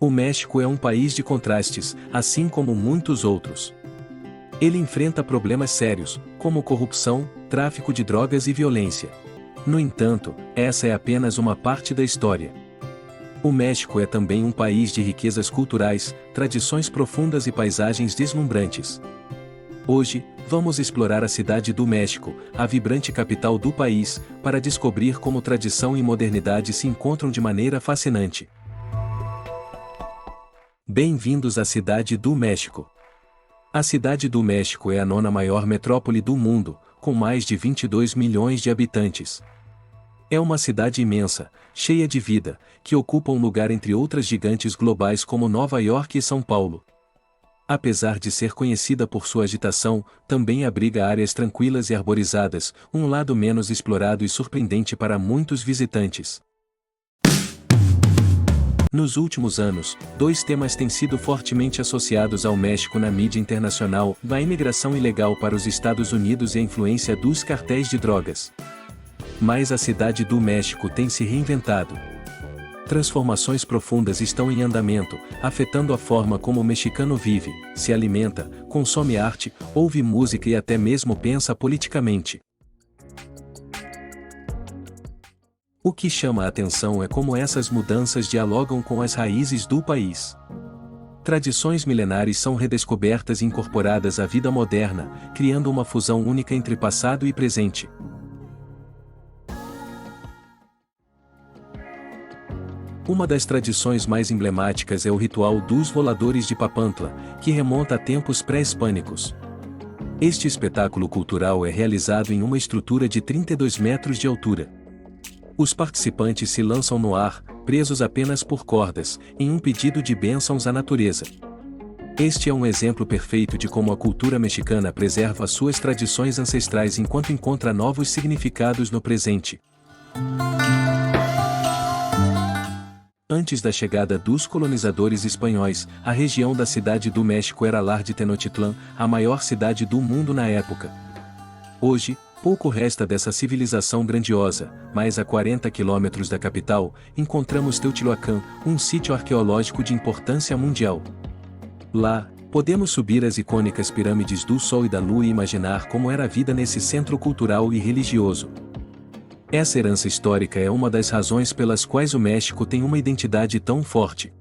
O México é um país de contrastes, assim como muitos outros. Ele enfrenta problemas sérios, como corrupção, tráfico de drogas e violência. No entanto, essa é apenas uma parte da história. O México é também um país de riquezas culturais, tradições profundas e paisagens deslumbrantes. Hoje, vamos explorar a cidade do México, a vibrante capital do país, para descobrir como tradição e modernidade se encontram de maneira fascinante. Bem-vindos à Cidade do México. A Cidade do México é a nona maior metrópole do mundo, com mais de 22 milhões de habitantes. É uma cidade imensa, cheia de vida, que ocupa um lugar entre outras gigantes globais como Nova York e São Paulo. Apesar de ser conhecida por sua agitação, também abriga áreas tranquilas e arborizadas, um lado menos explorado e surpreendente para muitos visitantes. Nos últimos anos, dois temas têm sido fortemente associados ao México na mídia internacional: a imigração ilegal para os Estados Unidos e a influência dos cartéis de drogas. Mas a Cidade do México tem se reinventado. Transformações profundas estão em andamento, afetando a forma como o mexicano vive, se alimenta, consome arte, ouve música e até mesmo pensa politicamente. O que chama a atenção é como essas mudanças dialogam com as raízes do país. Tradições milenares são redescobertas e incorporadas à vida moderna, criando uma fusão única entre passado e presente. Uma das tradições mais emblemáticas é o ritual dos voladores de Papantla, que remonta a tempos pré-hispânicos. Este espetáculo cultural é realizado em uma estrutura de 32 metros de altura. Os participantes se lançam no ar, presos apenas por cordas, em um pedido de bênçãos à natureza. Este é um exemplo perfeito de como a cultura mexicana preserva suas tradições ancestrais enquanto encontra novos significados no presente. Antes da chegada dos colonizadores espanhóis, a região da Cidade do México era lar de Tenochtitlán, a maior cidade do mundo na época. Hoje, pouco resta dessa civilização grandiosa, mas a 40 quilômetros da capital, encontramos Teotihuacan, um sítio arqueológico de importância mundial. Lá, podemos subir as icônicas pirâmides do Sol e da Lua e imaginar como era a vida nesse centro cultural e religioso. Essa herança histórica é uma das razões pelas quais o México tem uma identidade tão forte.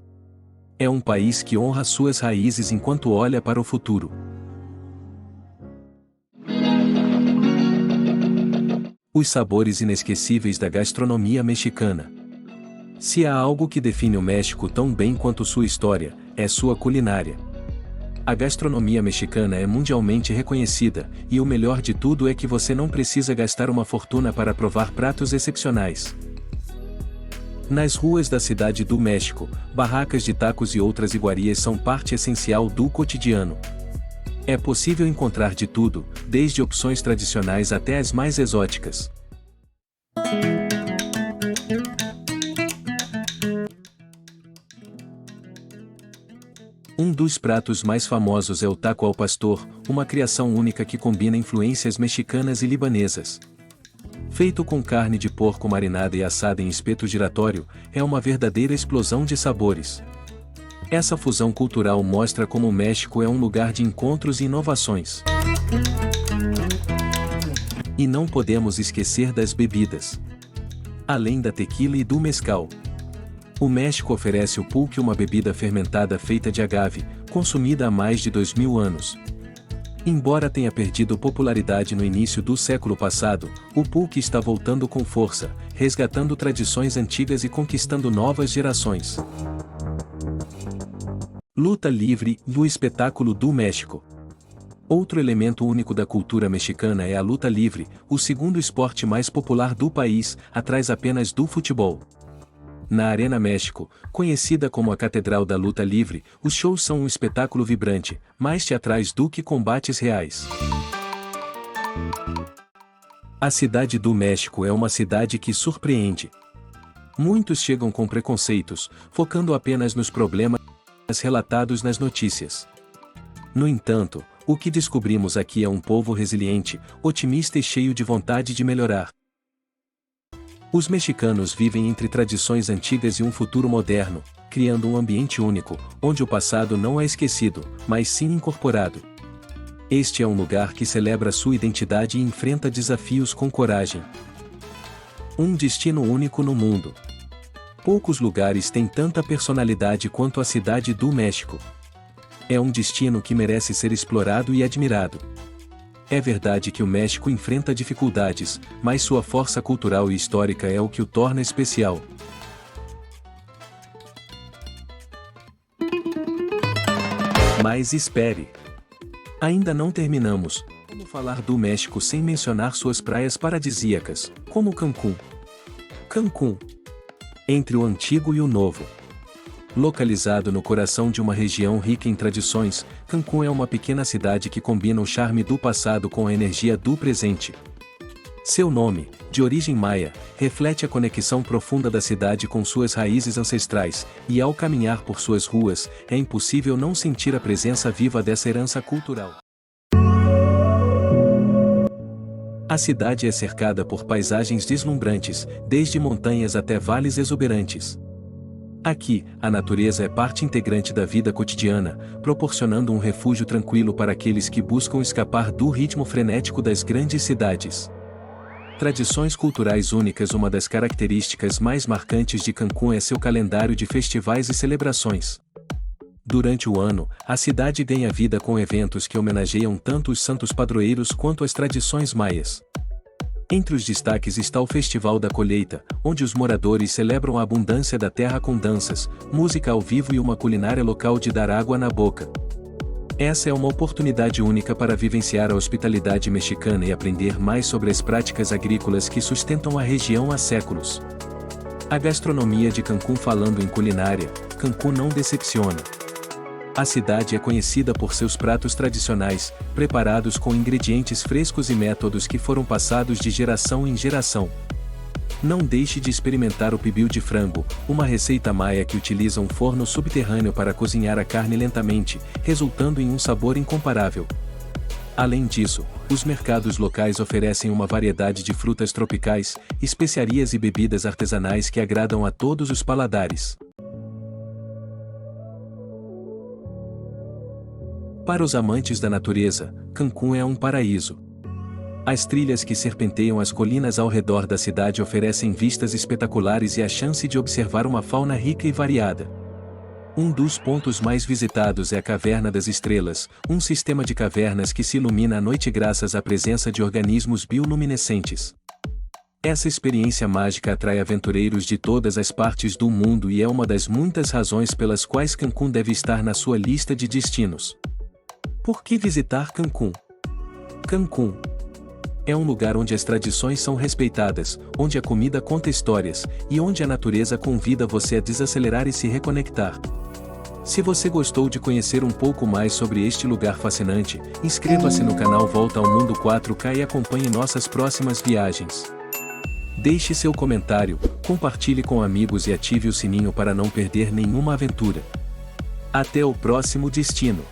É um país que honra suas raízes enquanto olha para o futuro. Os sabores inesquecíveis da gastronomia mexicana. Se há algo que define o México tão bem quanto sua história, é sua culinária. A gastronomia mexicana é mundialmente reconhecida, e o melhor de tudo é que você não precisa gastar uma fortuna para provar pratos excepcionais. Nas ruas da Cidade do México, barracas de tacos e outras iguarias são parte essencial do cotidiano. É possível encontrar de tudo, desde opções tradicionais até as mais exóticas. Um dos pratos mais famosos é o taco ao pastor, uma criação única que combina influências mexicanas e libanesas. Feito com carne de porco marinada e assada em espeto giratório, é uma verdadeira explosão de sabores. Essa fusão cultural mostra como o México é um lugar de encontros e inovações. E não podemos esquecer das bebidas. Além da tequila e do mezcal, o México oferece o pulque, uma bebida fermentada feita de agave, consumida há mais de 2000 anos. Embora tenha perdido popularidade no início do século passado, o pulque está voltando com força, resgatando tradições antigas e conquistando novas gerações. Luta livre, do espetáculo do México. Outro elemento único da cultura mexicana é a luta livre, o segundo esporte mais popular do país, atrás apenas do futebol. Na Arena México, conhecida como a Catedral da Luta Livre, os shows são um espetáculo vibrante, mais teatrais do que combates reais. A Cidade do México é uma cidade que surpreende. Muitos chegam com preconceitos, focando apenas nos problemas relatados nas notícias. No entanto, o que descobrimos aqui é um povo resiliente, otimista e cheio de vontade de melhorar. Os mexicanos vivem entre tradições antigas e um futuro moderno, criando um ambiente único, onde o passado não é esquecido, mas sim incorporado. Este é um lugar que celebra sua identidade e enfrenta desafios com coragem. Um destino único no mundo. Poucos lugares têm tanta personalidade quanto a Cidade do México. É um destino que merece ser explorado e admirado. É verdade que o México enfrenta dificuldades, mas sua força cultural e histórica é o que o torna especial. Mas espere! Ainda não terminamos. Como falar do México sem mencionar suas praias paradisíacas, como Cancún? Cancún. Entre o antigo e o novo. Localizado no coração de uma região rica em tradições, Cancún é uma pequena cidade que combina o charme do passado com a energia do presente. Seu nome, de origem maia, reflete a conexão profunda da cidade com suas raízes ancestrais, e ao caminhar por suas ruas, é impossível não sentir a presença viva dessa herança cultural. A cidade é cercada por paisagens deslumbrantes, desde montanhas até vales exuberantes. Aqui, a natureza é parte integrante da vida cotidiana, proporcionando um refúgio tranquilo para aqueles que buscam escapar do ritmo frenético das grandes cidades. Tradições culturais únicas. Uma das características mais marcantes de Cancún é seu calendário de festivais e celebrações. Durante o ano, a cidade ganha vida com eventos que homenageiam tanto os santos padroeiros quanto as tradições maias. Entre os destaques está o Festival da Colheita, onde os moradores celebram a abundância da terra com danças, música ao vivo e uma culinária local de dar água na boca. Essa é uma oportunidade única para vivenciar a hospitalidade mexicana e aprender mais sobre as práticas agrícolas que sustentam a região há séculos. A gastronomia de Cancún. Falando em culinária, Cancún não decepciona. A cidade é conhecida por seus pratos tradicionais, preparados com ingredientes frescos e métodos que foram passados de geração em geração. Não deixe de experimentar o pibil de frango, uma receita maia que utiliza um forno subterrâneo para cozinhar a carne lentamente, resultando em um sabor incomparável. Além disso, os mercados locais oferecem uma variedade de frutas tropicais, especiarias e bebidas artesanais que agradam a todos os paladares. Para os amantes da natureza, Cancún é um paraíso. As trilhas que serpenteiam as colinas ao redor da cidade oferecem vistas espetaculares e a chance de observar uma fauna rica e variada. Um dos pontos mais visitados é a Caverna das Estrelas, um sistema de cavernas que se ilumina à noite graças à presença de organismos bioluminescentes. Essa experiência mágica atrai aventureiros de todas as partes do mundo e é uma das muitas razões pelas quais Cancún deve estar na sua lista de destinos. Por que visitar Cancún? Cancún é um lugar onde as tradições são respeitadas, onde a comida conta histórias, e onde a natureza convida você a desacelerar e se reconectar. Se você gostou de conhecer um pouco mais sobre este lugar fascinante, inscreva-se no canal Volta ao Mundo 4K e acompanhe nossas próximas viagens. Deixe seu comentário, compartilhe com amigos e ative o sininho para não perder nenhuma aventura. Até o próximo destino!